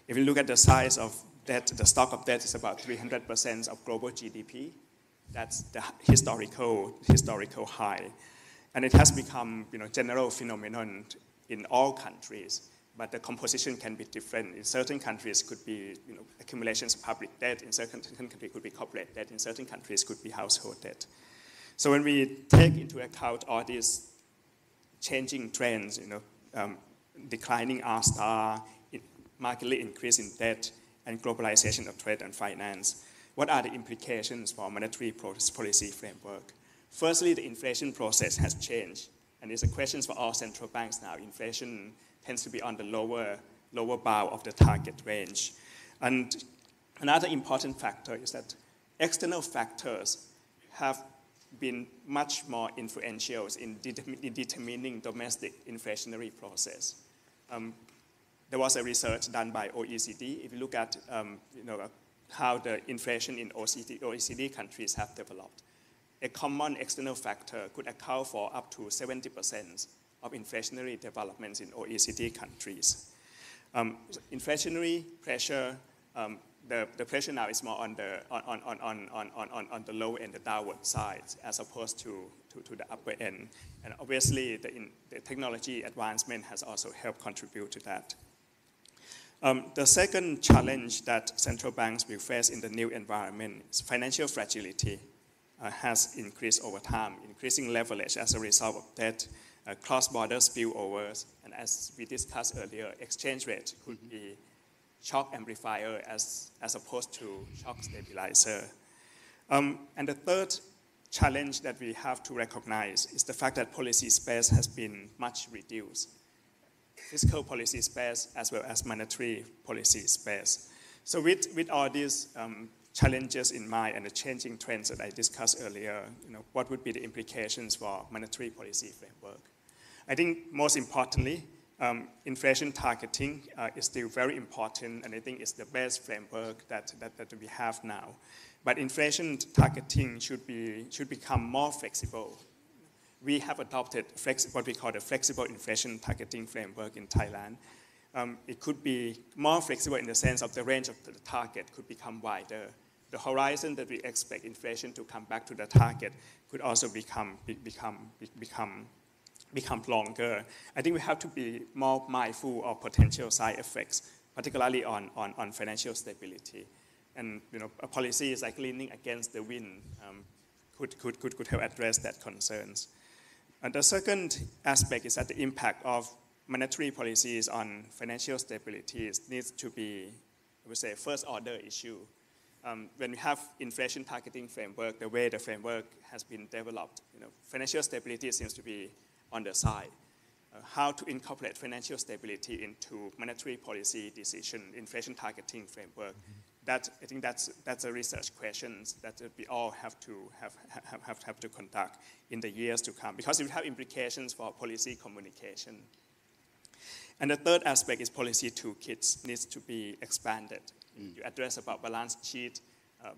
If you look at the size of debt, the stock of debt is about 300% of global GDP. That's the historical high. And it has become general phenomenon in all countries, but the composition can be different. In certain countries could be accumulations of public debt, in certain countries could be corporate debt, in certain countries could be household debt. So when we take into account all these changing trends, declining R star, markedly increasing debt, and globalization of trade and finance, what are the implications for monetary policy framework? Firstly, the inflation process has changed, and it's a question for all central banks now. Inflation tends to be on the lower bound of the target range. And another important factor is that external factors have been much more influential in determining domestic inflationary process. There was a research done by OECD. If you look at how the inflation in OECD countries have developed, a common external factor could account for up to 70% of inflationary developments in OECD countries. Inflationary pressure, the pressure now is more on the low and the downward side as opposed to the upper end. And obviously, the technology advancement has also helped contribute to that. The second challenge that central banks will face in the new environment is financial fragility has increased over time, increasing leverage as a result of debt, cross-border spillovers, and as we discussed earlier, exchange rate could be shock amplifier as opposed to shock stabilizer. And the third challenge that we have to recognize is the fact that policy space has been much reduced. Fiscal policy space as well as monetary policy space. So with all these challenges in mind and the changing trends that I discussed earlier, what would be the implications for monetary policy framework? I think most importantly, inflation targeting is still very important, and I think it's the best framework that we have now. But inflation targeting should become more flexible. We have adopted what we call the flexible inflation targeting framework in Thailand. It could be more flexible in the sense of the range of the target could become wider. The horizon that we expect inflation to come back to the target could also become become longer, I think we have to be more mindful of potential side effects, particularly on financial stability. And a policy is like leaning against the wind could help address that concerns. And the second aspect is that the impact of monetary policies on financial stability needs to be, I would say, first order issue. When we have inflation targeting framework, the way the framework has been developed, financial stability seems to be on the side. How to incorporate financial stability into monetary policy decision, inflation targeting framework. I think that's a research question that we all have to conduct in the years to come, because it will have implications for policy communication. And the third aspect is policy toolkits needs to be expanded. You address about balance sheet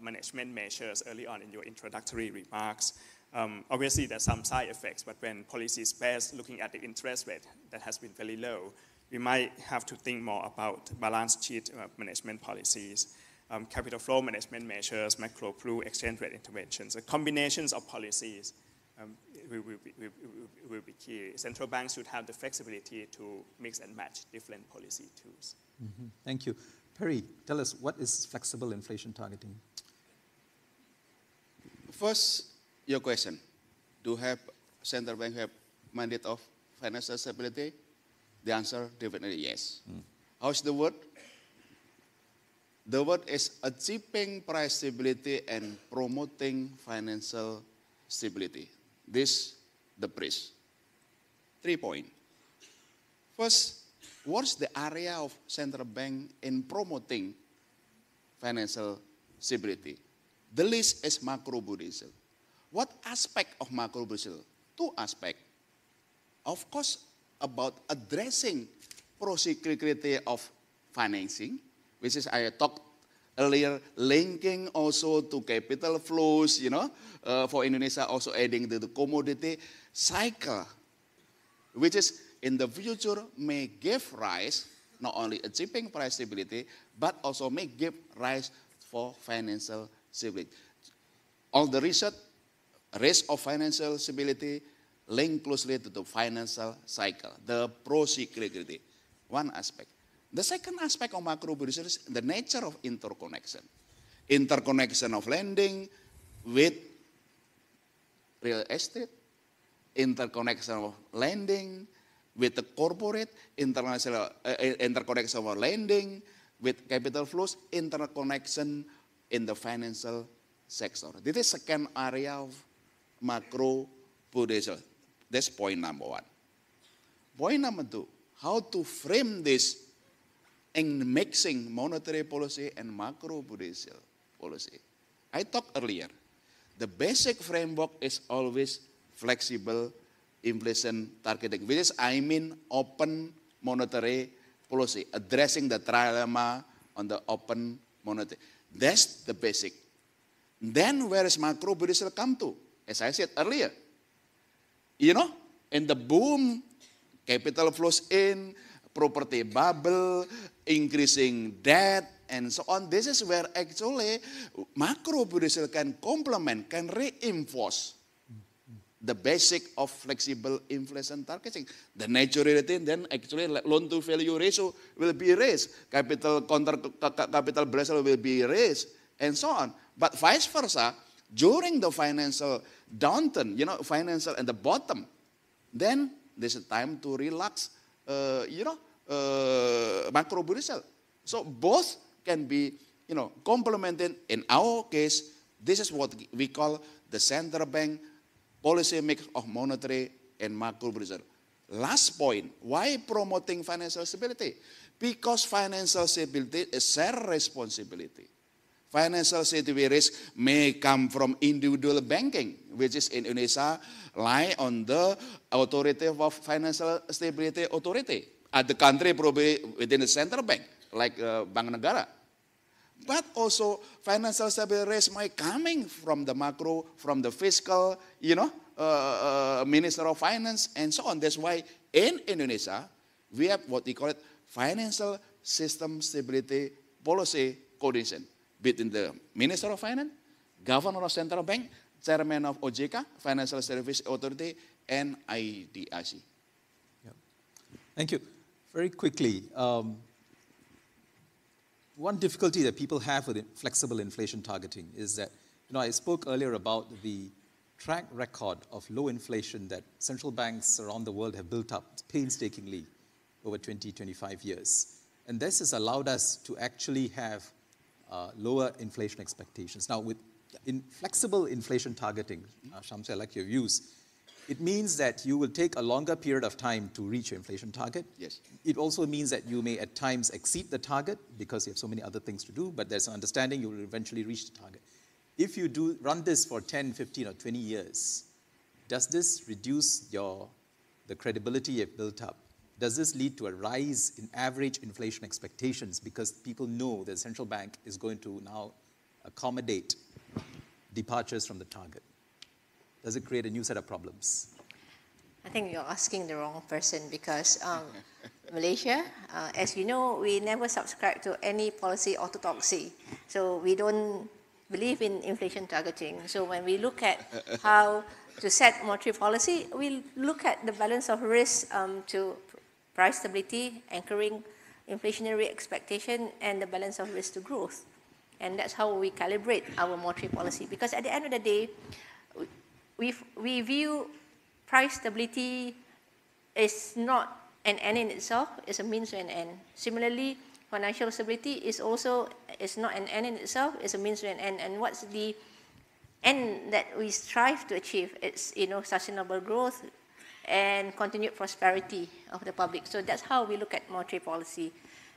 management measures early on in your introductory remarks. Obviously, there's some side effects, but when policy spares looking at the interest rate that has been very low, we might have to think more about balance sheet management policies, capital flow management measures, macro-prudential exchange rate interventions. Combinations of policies will be key. Central banks should have the flexibility to mix and match different policy tools. Mm-hmm. Thank you. Perry, tell us, what is flexible inflation targeting? First, your question. Do central bank have mandate of financial stability? The answer, definitely yes. How's the word? The word is achieving price stability and promoting financial stability. This, the bridge. 3 points. First, what's the area of central bank in promoting financial stability? The list is macroprudential. What aspect of macroprudential? 2 aspects. Of course, about addressing procyclicality of financing, which is I talked earlier, linking also to capital flows, for Indonesia also adding to the commodity cycle, which is in the future may give rise, not only achieving price stability, but also may give rise for financial stability. All the research, risk of financial stability linked closely to the financial cycle, the procyclicality, one aspect. The second aspect of macroprudential is the nature of interconnection. Interconnection of lending with real estate, interconnection of lending with the corporate, interconnection of lending with capital flows, interconnection in the financial sector. This is second area of macroprudential. That's point number 1. Point number 2, how to frame this in mixing monetary policy and macroprudential policy. I talked earlier, the basic framework is always flexible inflation targeting, which is open monetary policy, addressing the trilemma on the open monetary. That's the basic. Then where is macroprudential come to? As I said earlier, in the boom, capital flows in, property bubble, increasing debt, and so on. This is where actually macroprudential can complement, can reinforce the basic of flexible inflation targeting. The naturality, then actually loan to value ratio will be raised, capital Brazil will be raised, and so on. But vice versa, during the financial downturn, financial at the bottom, then there's a time to relax, macroprudential. So both can be, complemented. In our case, this is what we call the central bank policy mix of monetary and macroprudential. Last point, why promoting financial stability? Because financial stability is shared responsibility. Financial stability risk may come from individual banking, which is in Indonesia, lie on the authority of financial stability authority. At the country probably within the central bank, like Bank Negara. But also financial stability risk might coming from the macro, from the fiscal, Minister of Finance, and so on. That's why in Indonesia, we have what we call it financial system stability policy coordination between the Minister of Finance, Governor of Central Bank, chairman of OJK, Financial Service Authority, and IDAC. Yep. Thank you. Very quickly, one difficulty that people have with flexible inflation targeting is that, I spoke earlier about the track record of low inflation that central banks around the world have built up painstakingly over 20, 25 years. And this has allowed us to actually have lower inflation expectations. Now, in flexible inflation targeting, Shamsi, I like your views, it means that you will take a longer period of time to reach your inflation target. Yes. It also means that you may at times exceed the target because you have so many other things to do, but there's an understanding you will eventually reach the target. If you run this for 10, 15, or 20 years, does this reduce the credibility you've built up? Does this lead to a rise in average inflation expectations because people know the central bank is going to now accommodate departures from the target? Does it create a new set of problems? I think you're asking the wrong person because Malaysia, as you know, we never subscribe to any policy orthodoxy. So we don't believe in inflation targeting. So when we look at how to set monetary policy, we look at the balance of risk to price stability, anchoring inflationary expectation, and the balance of risk to growth. And that's how we calibrate our monetary policy. Because at the end of the day, we view price stability is not an end in itself, it's a means to an end. Similarly, financial stability is not an end in itself, it's a means to an end. And what's the end that we strive to achieve? It's sustainable growth and continued prosperity of the public. So that's how we look at monetary policy.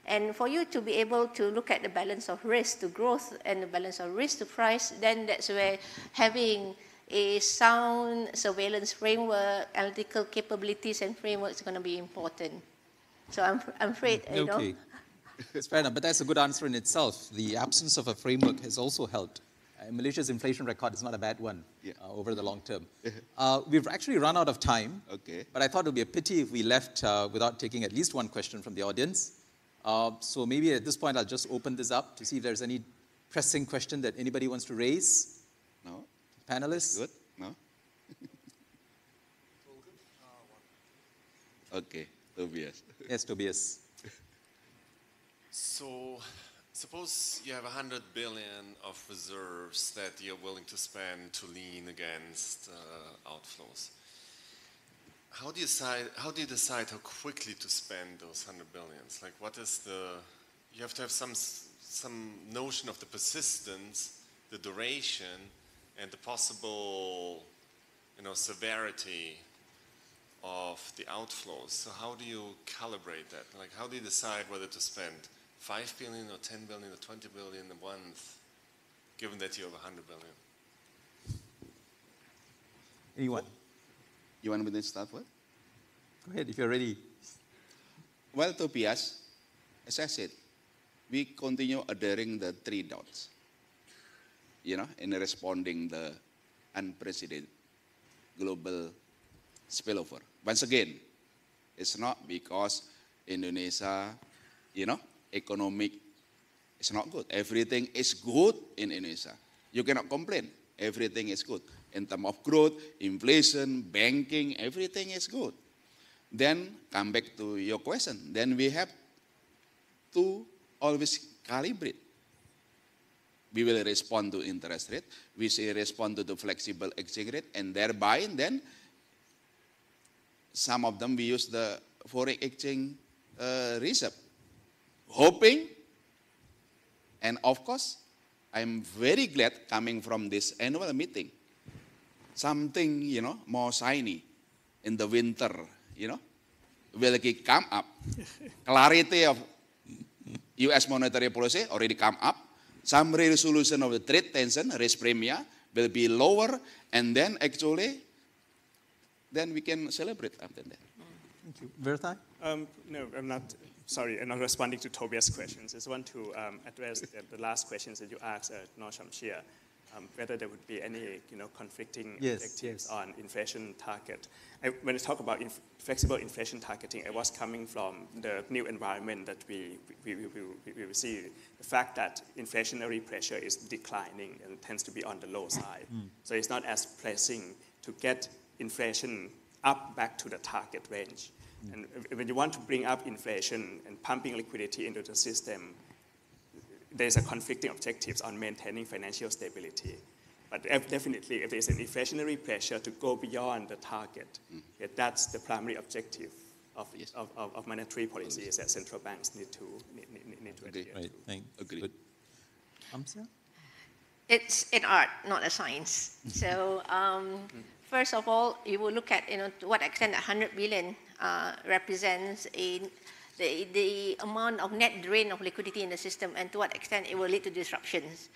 And for you to be able to look at the balance of risk to growth and the balance of risk to price, then that's where having a sound surveillance framework, analytical capabilities and frameworks are going to be important. So I'm afraid, Okay. It's fair enough, but that's a good answer in itself. The absence of a framework has also helped. Malaysia's inflation record is not a bad one over the long term. We've actually run out of time, but I thought it would be a pity if we left without taking at least one question from the audience. So maybe at this point I'll just open this up to see if there's any pressing question that anybody wants to raise. No? Panelists? Good? No? Okay, Tobias. Yes, Tobias. So, suppose you have 100 billion of reserves that you're willing to spend to lean against outflows. How do you decide how quickly to spend those 100 billions? Like, what is you have to have some notion of the persistence, the duration, and the possible, severity of the outflows. So how do you calibrate that? Like, how do you decide whether to spend 5 billion or 10 billion or 20 billion a month, given that you have 100 billion? Anyone? You want me to start with? Go ahead, if you're ready. Well, Tobias, as I said, we continue adhering the 3 dots, in responding the unprecedented global spillover. Once again, it's not because Indonesia, economic is not good. Everything is good in Indonesia. You cannot complain. Everything is good. In terms of growth, inflation, banking, everything is good. Then, come back to your question. Then we have to always calibrate. We will respond to interest rate. We say respond to the flexible exchange rate. And thereby, then, some of them we use the foreign exchange reserve. Hoping, and of course, I'm very glad coming from this annual meeting. Something, more shiny in the winter, will come up. Clarity of U.S. monetary policy already come up. Some resolution of the trade tension, risk premia, will be lower, and then actually, then we can celebrate after that. Thank you. Verthai? No, I'm not. Sorry, I'm not responding to Tobias' questions. I just want to address the last questions that you asked, Shamsia. whether there would be any conflicting Yes, objectives yes. on inflation target. When I talk about flexible inflation targeting, I was coming from the new environment that we will see. The fact that inflationary pressure is declining and tends to be on the low side. So it's not as pressing to get inflation up back to the target range. And when you want to bring up inflation and pumping liquidity into the system, there's a conflicting objectives on maintaining financial stability. But definitely, if there's an inflationary pressure to go beyond the target, that's the primary objective of monetary policies that central banks need to adhere Right, to. thank Agree. Good. Amsa? It's an art, not a science. So first of all, you will look at to what extent 100 billion represents the amount of net drain of liquidity in the system, and to what extent it will lead to disruptions.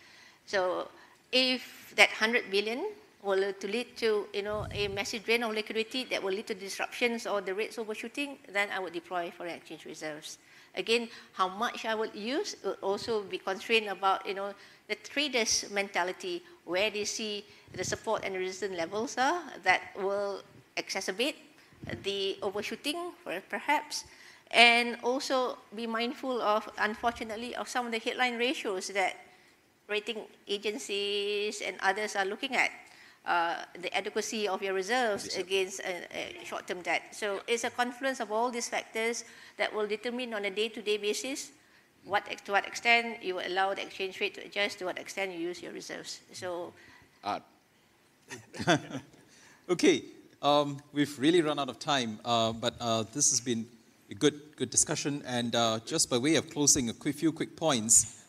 So if that 100 billion will to lead to a massive drain of liquidity that will lead to disruptions or the rates overshooting, then I would deploy foreign exchange reserves. Again, how much I would use will also be constrained about the traders' mentality, where they see the support and resistance levels are that will exacerbate the overshooting, perhaps, and also be mindful of, unfortunately, of some of the headline ratios that rating agencies and others are looking at, the adequacy of your reserves against short-term debt. So it's a confluence of all these factors that will determine on a day-to-day basis to what extent you will allow the exchange rate to adjust, to what extent you use your reserves. So, Okay, we've really run out of time, but this has been a good discussion. And just by way of closing, few quick points.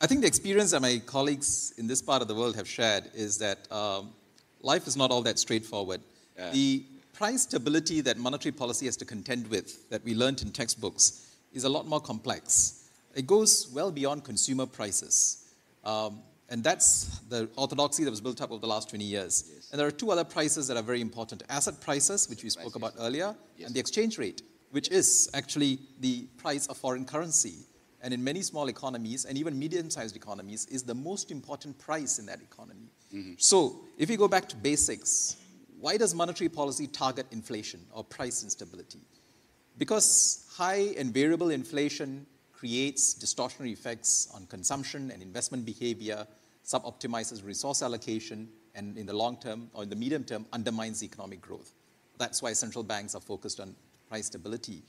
I think the experience that my colleagues in this part of the world have shared is that life is not all that straightforward. The price stability that monetary policy has to contend with, that we learned in textbooks, is a lot more complex. It goes well beyond consumer prices. And that's the orthodoxy that was built up over the last 20 years. Yes. And there are two other prices that are very important. Asset prices, which we spoke about earlier, and the exchange rate, which is actually the price of foreign currency. And in many small economies, and even medium-sized economies, is the most important price in that economy. So if we go back to basics, why does monetary policy target inflation or price instability? Because high and variable inflation creates distortionary effects on consumption and investment behavior, suboptimizes resource allocation, and in the long term or in the medium term undermines economic growth. That's why central banks are focused on price stability.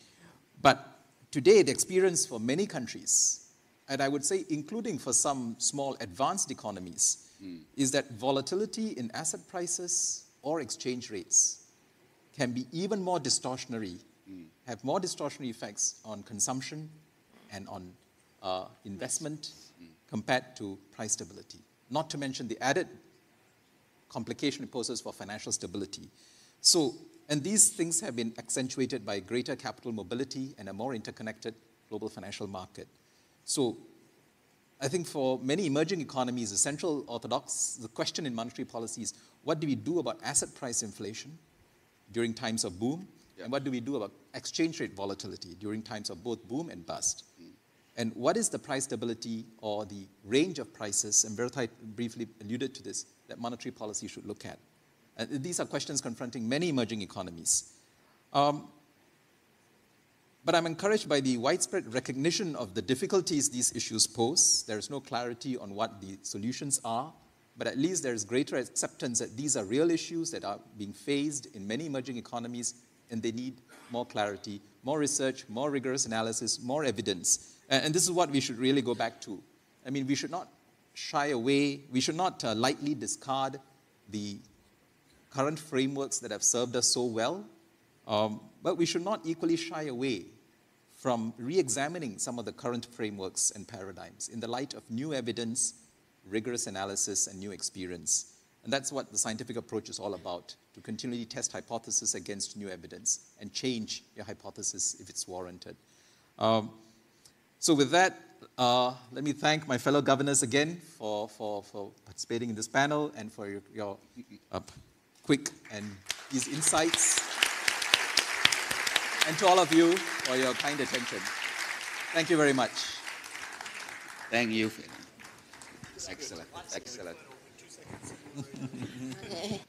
But today, the experience for many countries, and I would say including for some small advanced economies, is that volatility in asset prices or exchange rates can be even more distortionary, have more distortionary effects on consumption and on investment compared to price stability. Not to mention the added complication it poses for financial stability. So, and these things have been accentuated by greater capital mobility and a more interconnected global financial market. So I think for many emerging economies, the central the question in monetary policy is, what do we do about asset price inflation during times of boom? And what do we do about exchange rate volatility during times of both boom and bust? And what is the price stability or the range of prices, and Berthai briefly alluded to this, that monetary policy should look at? And these are questions confronting many emerging economies. But I'm encouraged by the widespread recognition of the difficulties these issues pose. There is no clarity on what the solutions are, but at least there is greater acceptance that these are real issues that are being faced in many emerging economies, and they need more clarity, more research, more rigorous analysis, more evidence. And this is what we should really go back to. I mean, we should not shy away, we should not lightly discard the current frameworks that have served us so well, but we should not equally shy away from re-examining some of the current frameworks and paradigms in the light of new evidence, rigorous analysis, and new experience. And that's what the scientific approach is all about, to continually test hypothesis against new evidence and change your hypothesis if it's warranted. So with that, let me thank my fellow governors again for participating in this panel and for your quick and these insights. and to all of you for your kind attention. Thank you very much. Thank you. Excellent. Excellent. Okay.